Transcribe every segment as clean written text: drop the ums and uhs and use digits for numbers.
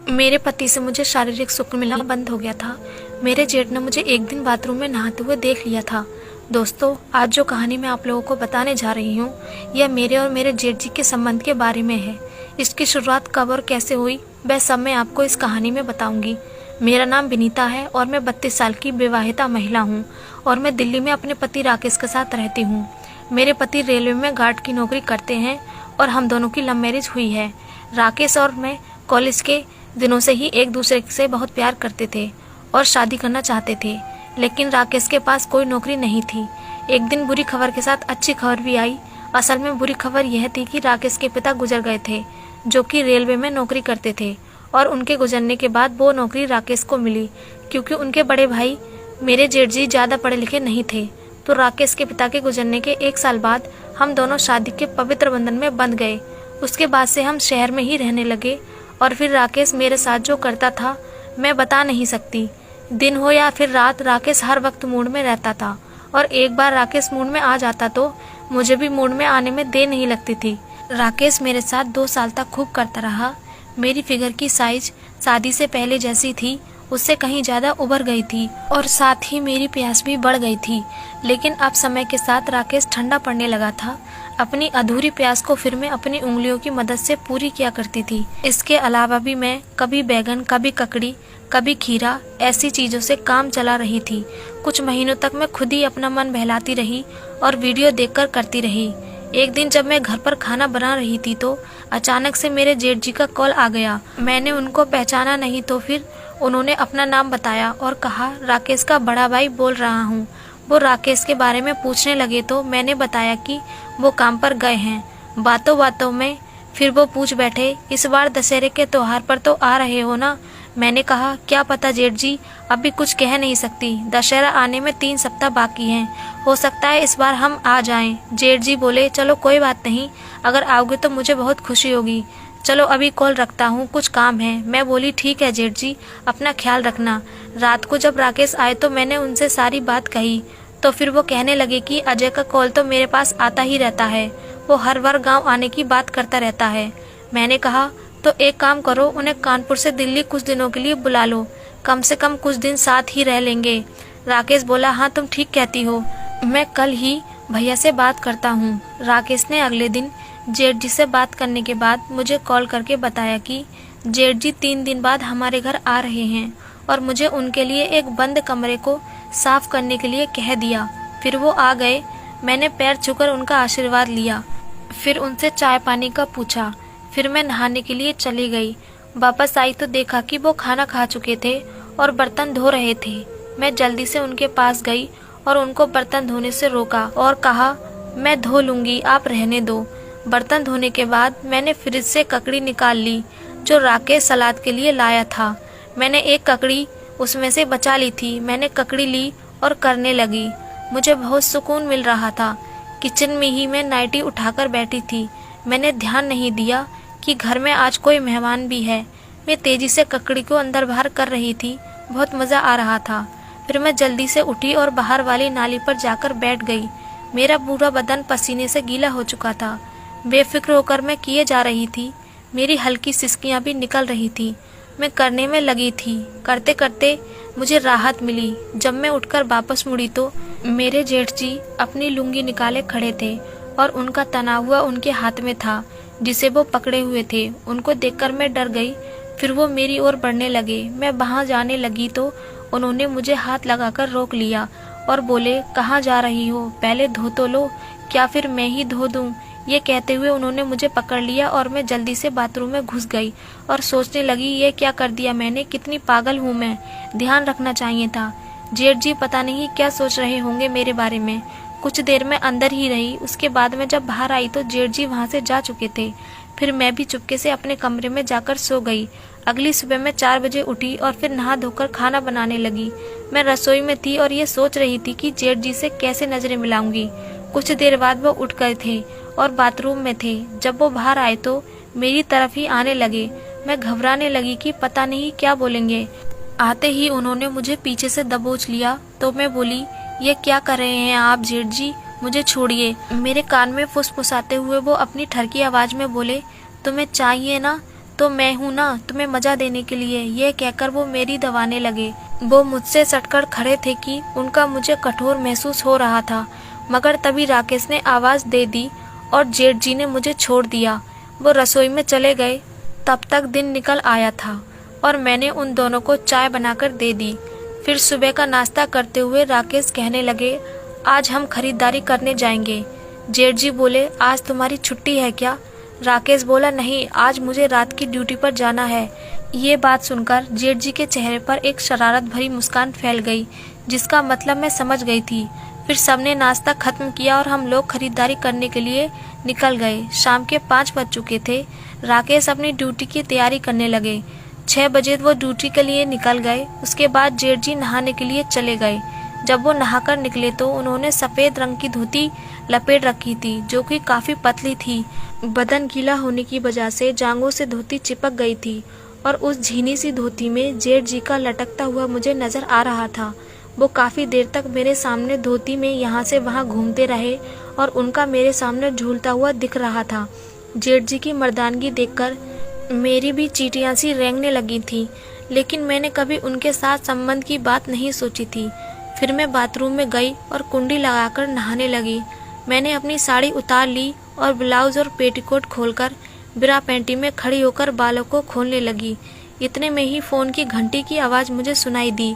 मेरे पति से मुझे शारीरिक सुख मिलना बंद हो गया था। मेरे जेठ ने मुझे एक दिन बाथरूम में नहाते हुए देख लिया था। दोस्तों, आज जो कहानी मैं आप लोगों को बताने जा रही हूँ, यह मेरे और मेरे जेठ जी के संबंध के बारे में है। इसकी शुरुआत कब और कैसे हुई, वह सब मैं आपको इस कहानी में बताऊंगी। मेरा नाम विनीता है और मैं 32 साल की विवाहिता महिला हूँ और मैं दिल्ली में अपने पति राकेश के साथ रहती हूँ। मेरे पति रेलवे में गार्ड की नौकरी करते हैं और हम दोनों की लव मैरिज हुई है। राकेश और मैं कॉलेज के दिनों से ही एक दूसरे से बहुत प्यार करते थे और शादी करना चाहते थे, लेकिन राकेश के पास कोई नौकरी नहीं थी। एक दिन बुरी खबर के साथ अच्छी खबर भी आई। असल में बुरी खबर यह थी कि राकेश के पिता गुजर गए थे, जो कि रेलवे में नौकरी करते थे, और उनके गुजरने के बाद वो नौकरी राकेश को मिली। क्योंकि उनके बड़े भाई मेरे जेठ जी ज़्यादा पढ़े लिखे नहीं थे, तो राकेश के पिता के गुजरने के 1 साल बाद हम दोनों शादी के पवित्र बंधन में बंध गए। उसके बाद से हम शहर में ही रहने लगे और फिर राकेश मेरे साथ जो करता था मैं बता नहीं सकती। दिन हो या फिर रात, राकेश हर वक्त मूड में रहता था और एक बार राकेश मूड में आ जाता तो मुझे भी मूड में आने में देर नहीं लगती थी। राकेश मेरे साथ 2 साल तक खूब करता रहा। मेरी फिगर की साइज शादी से पहले जैसी थी, उससे कहीं ज़्यादा उभर गई थी और साथ ही मेरी प्यास भी बढ़ गई थी। लेकिन अब समय के साथ राकेश ठंडा पड़ने लगा था। अपनी अधूरी प्यास को फिर मैं अपनी उंगलियों की मदद से पूरी किया करती थी। इसके अलावा भी मैं कभी बैगन, कभी ककड़ी, कभी खीरा, ऐसी चीज़ों से काम चला रही थी। कुछ महीनों तक मैं खुद ही अपना मन बहलाती रही और वीडियो देखकर करती रही। एक दिन जब मैं घर पर खाना बना रही थी तो अचानक से मेरे जेठ जी का कॉल आ गया। मैंने उनको पहचाना नहीं तो फिर उन्होंने अपना नाम बताया और कहा, राकेश का बड़ा भाई बोल रहा हूँ। वो राकेश के बारे में पूछने लगे तो मैंने बताया कि वो काम पर गए हैं। बातों बातों में फिर वो पूछ बैठे, इस बार दशहरे के त्योहार पर तो आ रहे हो ना? मैंने कहा, क्या पता जेठ जी, अभी कुछ कह नहीं सकती। दशहरा आने में 3 सप्ताह बाकी हैं, हो सकता है इस बार हम आ जाएं। जेठ जी बोले, चलो कोई बात नहीं, अगर आओगे तो मुझे बहुत खुशी होगी। चलो अभी कॉल रखता हूँ, कुछ काम है। मैं बोली, ठीक है जेठ जी, अपना ख्याल रखना। रात को जब राकेश आए तो मैंने उनसे सारी बात कही तो फिर वो कहने लगे कि अजय का कॉल तो मेरे पास आता ही रहता है, वो हर बार गाँव आने की बात करता रहता है। मैंने कहा, तो एक काम करो, उन्हें कानपुर से दिल्ली कुछ दिनों के लिए बुला लो, कम से कम कुछ दिन साथ ही रह लेंगे। राकेश बोला, हाँ तुम ठीक कहती हो, मैं कल ही भैया से बात करता हूँ। राकेश ने अगले दिन जेठ जी से बात करने के बाद मुझे कॉल करके बताया कि जेठ जी 3 दिन बाद हमारे घर आ रहे हैं और मुझे उनके लिए एक बंद कमरे को साफ करने के लिए कह दिया। फिर वो आ गए। मैंने पैर छूकर उनका आशीर्वाद लिया, फिर उनसे चाय पानी का पूछा। फिर मैं नहाने के लिए चली गई। वापस आई तो देखा कि वो खाना खा चुके थे और बर्तन धो रहे थे। मैं जल्दी से उनके पास गई और उनको बर्तन धोने से रोका और कहा, मैं धो लूंगी, आप रहने दो। बर्तन धोने के बाद मैंने फ्रिज से ककड़ी निकाल ली जो राकेश सलाद के लिए लाया था। मैंने एक ककड़ी उसमें से बचा ली थी। मैंने ककड़ी ली और करने लगी। मुझे बहुत सुकून मिल रहा था। किचन में ही मैं नाइटी उठाकर बैठी थी। मैंने ध्यान नहीं दिया कि घर में आज कोई मेहमान भी है। मैं तेजी से ककड़ी को अंदर बाहर कर रही थी। बहुत मज़ा आ रहा था। फिर मैं जल्दी से उठी और बाहर वाली नाली पर जाकर बैठ गई। मेरा पूरा बदन पसीने से गीला हो चुका था। बेफिक्र होकर मैं किए जा रही थी। मेरी हल्की सिसकियां भी निकल रही थी। मैं करने में लगी थी। करते करते मुझे राहत मिली। जब मैं उठकर वापस मुड़ी तो मेरे जेठ जी अपनी लुंगी निकाले खड़े थे और उनका तना हुआ उनके हाथ में था जिसे वो पकड़े हुए थे। उनको देखकर मैं डर गई। फिर वो मेरी ओर बढ़ने लगे। मैं वहाँ जाने लगी तो उन्होंने मुझे हाथ लगाकर रोक लिया और बोले, कहाँ जा रही हो, पहले धो तो लो, क्या फिर मैं ही धो दूँ? ये कहते हुए उन्होंने मुझे पकड़ लिया और मैं जल्दी से बाथरूम में घुस गई और सोचने लगी, ये क्या कर दिया मैंने, कितनी पागल हूँ मैं, ध्यान रखना चाहिए था। जेठ जी पता नहीं क्या सोच रहे होंगे मेरे बारे में। कुछ देर में अंदर ही रही। उसके बाद में जब बाहर आई तो जेठ जी वहाँ से जा चुके थे। फिर मैं भी चुपके से अपने कमरे में जाकर सो गई। अगली सुबह मैं 4 बजे उठी और फिर नहा धोकर खाना बनाने लगी। मैं रसोई में थी और ये सोच रही थी कि जेठ जी से कैसे नजरें मिलाऊंगी। कुछ देर बाद वो उठ गए थे और बाथरूम में थे। जब वो बाहर आए तो मेरी तरफ ही आने लगे। मैं घबराने लगी कि पता नहीं क्या बोलेंगे। आते ही उन्होंने मुझे पीछे से दबोच लिया तो मैं बोली, ये क्या कर रहे हैं आप जेठ जी, मुझे छोड़िए। मेरे कान में फुसफुसाते हुए वो अपनी ठरकी आवाज में बोले, तुम्हें चाहिए ना तो मैं हूँ ना तुम्हें मजा देने के लिए। ये कहकर वो मेरी दबाने लगे। वो मुझसे सटकर खड़े थे कि उनका मुझे कठोर महसूस हो रहा था, मगर तभी राकेश ने आवाज दे दी और जेठ जी ने मुझे छोड़ दिया। वो रसोई में चले गए। तब तक दिन निकल आया था और मैंने उन दोनों को चाय बनाकर दे दी। फिर सुबह का नाश्ता करते हुए राकेश कहने लगे, आज हम खरीदारी करने जाएंगे। जेठ जी बोले, आज तुम्हारी छुट्टी है क्या? राकेश बोला, नहीं, आज मुझे रात की ड्यूटी पर जाना है। ये बात सुनकर जेठ जी के चेहरे पर एक शरारत भरी मुस्कान फैल गई, जिसका मतलब मैं समझ गई थी। फिर सबने नाश्ता खत्म किया और हम लोग खरीदारी करने के लिए निकल गए। शाम के 5 बज चुके थे। राकेश अपनी ड्यूटी की तैयारी करने लगे। 6 बजे वो ड्यूटी के लिए निकल गए। उसके बाद जेठ जी नहाने के लिए चले गए। जब वो नहाकर निकले तो उन्होंने सफेद रंग की धोती लपेट रखी थी, जो कि काफी पतली थी। बदन गीला होने की वजह से जांघों से धोती चिपक गई थी और उस झीनी सी धोती में जेठ जी का लटकता हुआ मुझे नजर आ रहा था। वो काफी देर तक मेरे सामने धोती में यहाँ से वहाँ घूमते रहे और उनका मेरे सामने झूलता हुआ दिख रहा था। जेठ जी की मर्दानगी देखकर मेरी भी चींटियां सी रेंगने लगी थी, लेकिन मैंने कभी उनके साथ संबंध की बात नहीं सोची थी। फिर मैं बाथरूम में गई और कुंडी लगाकर नहाने लगी। मैंने अपनी साड़ी उतार ली और ब्लाउज और पेटीकोट खोलकर बिना पैंटी में खड़ी होकर बालों को खोलने लगी। इतने में ही फोन की घंटी की आवाज मुझे सुनाई दी।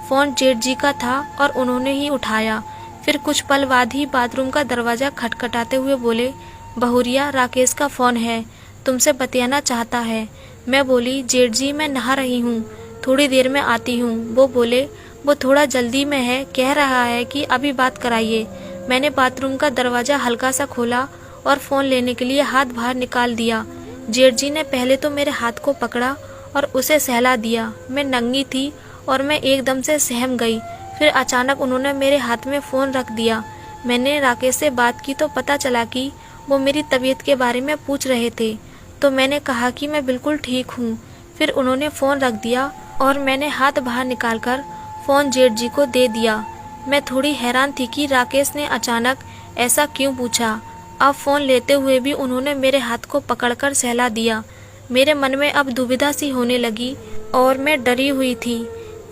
फोन जेठ जी का था और उन्होंने ही उठाया। फिर कुछ पल बाद ही बाथरूम का दरवाजा खटखटाते हुए बोले, बहुरिया, राकेश का फोन है, तुमसे बतियाना चाहता है। मैं बोली, जेठ जी, मैं नहा रही हूँ, थोड़ी देर में आती हूँ। वो बोले, वो थोड़ा जल्दी में है, कह रहा है कि अभी बात कराइए। मैंने बाथरूम का दरवाजा हल्का सा खोला और फोन लेने के लिए हाथ बाहर निकाल दिया। जेठ जी ने पहले तो मेरे हाथ को पकड़ा और उसे सहला दिया। मैं नंगी थी और मैं एकदम से सहम गई। फिर अचानक उन्होंने मेरे हाथ में फोन रख दिया। मैंने राकेश से बात की तो पता चला कि वो मेरी तबीयत के बारे में पूछ रहे थे, तो मैंने कहा कि मैं बिल्कुल ठीक हूँ। फिर उन्होंने फोन रख दिया और मैंने हाथ बाहर निकालकर फोन जेठ जी को दे दिया। मैं थोड़ी हैरान थी कि राकेश ने अचानक ऐसा क्यों पूछा। अब फोन लेते हुए भी उन्होंने मेरे हाथ को पकड़कर सहला दिया। मेरे मन में अब दुविधा सी होने लगी और मैं डरी हुई थी।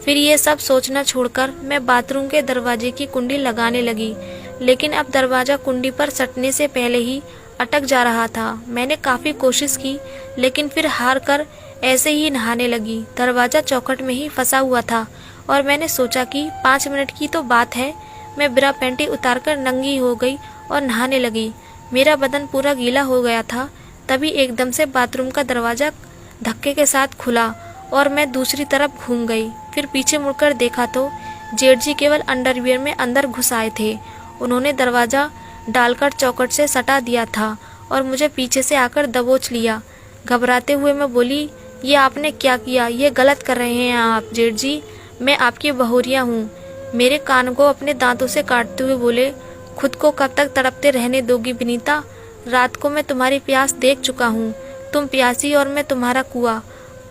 फिर ये सब सोचना छोड़कर मैं बाथरूम के दरवाजे की कुंडी लगाने लगी, लेकिन अब दरवाजा कुंडी पर सटने से पहले ही अटक जा रहा था। मैंने काफी कोशिश की, लेकिन फिर हार कर ऐसे ही नहाने लगी। दरवाजा चौखट में ही फंसा हुआ था और मैंने सोचा कि 5 मिनट की तो बात है। मैं बिना पैंटी उतारकर नंगी हो गई और नहाने लगी। मेरा बदन पूरा गीला हो गया था। तभी एकदम से बाथरूम का दरवाजा धक्के के साथ खुला और मैं दूसरी तरफ घूम गई। फिर पीछे मुड़कर देखा तो जेठ जी केवल अंडरवियर में अंदर घुस आए थे। उन्होंने दरवाजा डालकर चौखट से सटा दिया था और मुझे पीछे से आकर दबोच लिया। घबराते हुए मैं बोली, ये आपने क्या किया? ये गलत कर रहे हैं आप जेठ जी, मैं आपकी बहुरिया हूँ। मेरे कान को अपने दांतों से काटते हुए बोले, खुद को कब तक तड़पते रहने दोगी विनीता? रात को मैं तुम्हारी प्यास देख चुका हूँ, तुम प्यासी और मैं तुम्हारा कुआं।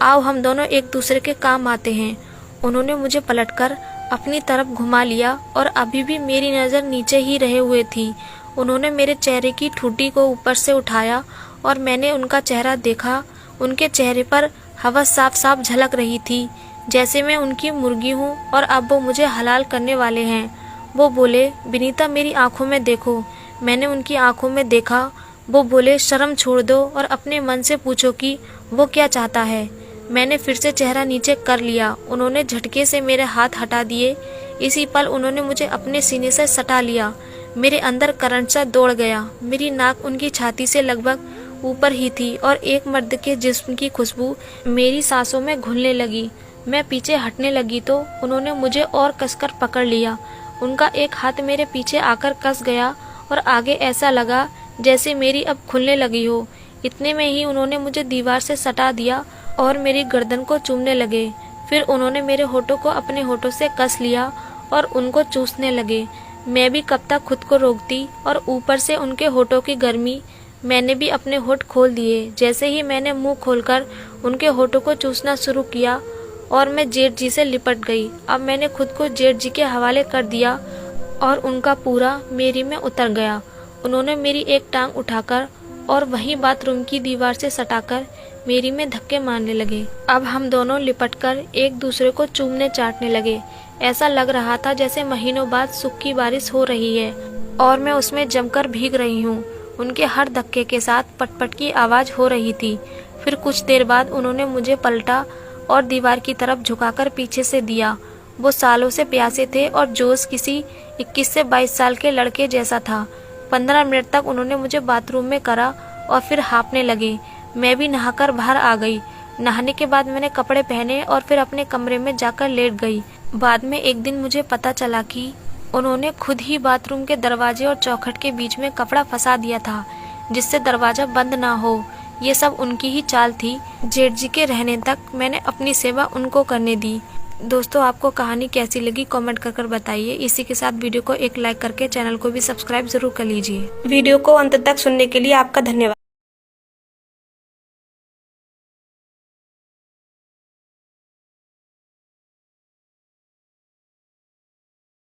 आओ हम दोनों एक दूसरे के काम आते हैं। उन्होंने मुझे पलटकर अपनी तरफ घुमा लिया और अभी भी मेरी नज़र नीचे ही रहे हुए थी। उन्होंने मेरे चेहरे की ठुड्डी को ऊपर से उठाया और मैंने उनका चेहरा देखा। उनके चेहरे पर हवस साफ साफ झलक रही थी, जैसे मैं उनकी मुर्गी हूँ और अब वो मुझे हलाल करने वाले हैं। वो बोले, विनीता, मेरी आंखों में देखो। मैंने उनकी आंखों में देखा। वो बोले, शर्म छोड़ दो और अपने मन से पूछो कि वो क्या चाहता है। मैंने फिर से चेहरा नीचे कर लिया। उन्होंने झटके से मेरे हाथ हटा दिए। इसी पल उन्होंने मुझे अपने सीने से सटा लिया। मेरे अंदर करंट सा दौड़ गया। मेरी नाक उनकी छाती से लगभग ऊपर ही थी और एक मर्द के जिस्म की खुशबू मेरी सांसों में घुलने लगी। मैं पीछे हटने लगी तो उन्होंने मुझे और कसकर पकड़ लिया। उनका एक हाथ मेरे पीछे आकर कस गया और आगे ऐसा लगा जैसे मेरी अब खुलने लगी हो। इतने में ही उन्होंने मुझे दीवार से सटा दिया और मेरी गर्दन को चूमने लगे। फिर उन्होंने मेरे होठों को अपने होठों से कस लिया और उनको चूसने लगे। मैं भी कब तक खुद को रोकती और ऊपर से उनके होठों की गर्मी। मैंने भी अपने होठ खोल दिए। जैसे ही मैंने मुंह खोलकर उनके होठों को चूसना शुरू किया और मैं जेठ जी से लिपट गई। अब मैंने खुद को जेठ जी के हवाले कर दिया और उनका पूरा मेरी में उतर गया। उन्होंने मेरी एक टांग उठाकर और वहीं बाथरूम की दीवार से सटाकर मेरी में धक्के मारने लगे। अब हम दोनों लिपटकर एक दूसरे को चूमने चाटने लगे। ऐसा लग रहा था जैसे महीनों बाद सुख की बारिश हो रही है और मैं उसमें जमकर भीग रही हूँ। उनके हर धक्के के साथ पटपट की आवाज हो रही थी। फिर कुछ देर बाद उन्होंने मुझे पलटा और दीवार की तरफ झुकाकर पीछे से दिया। वो सालों से प्यासे थे और जोश किसी 21 से 22 साल के लड़के जैसा था। 15 मिनट तक उन्होंने मुझे बाथरूम में करा और फिर हाँफने लगे। मैं भी नहाकर बाहर आ गई। नहाने के बाद मैंने कपड़े पहने और फिर अपने कमरे में जाकर लेट गई। बाद में एक दिन मुझे पता चला कि उन्होंने खुद ही बाथरूम के दरवाजे और चौखट के बीच में कपड़ा फंसा दिया था जिससे दरवाजा बंद ना हो। ये सब उनकी ही चाल थी। जेठ जी के रहने तक मैंने अपनी सेवा उनको करने दी। दोस्तों, आपको कहानी कैसी लगी कमेंट कर बताइए। इसी के साथ वीडियो को एक लाइक करके चैनल को भी सब्सक्राइब जरूर कर लीजिए। वीडियो को अंत तक सुनने के लिए आपका धन्यवाद।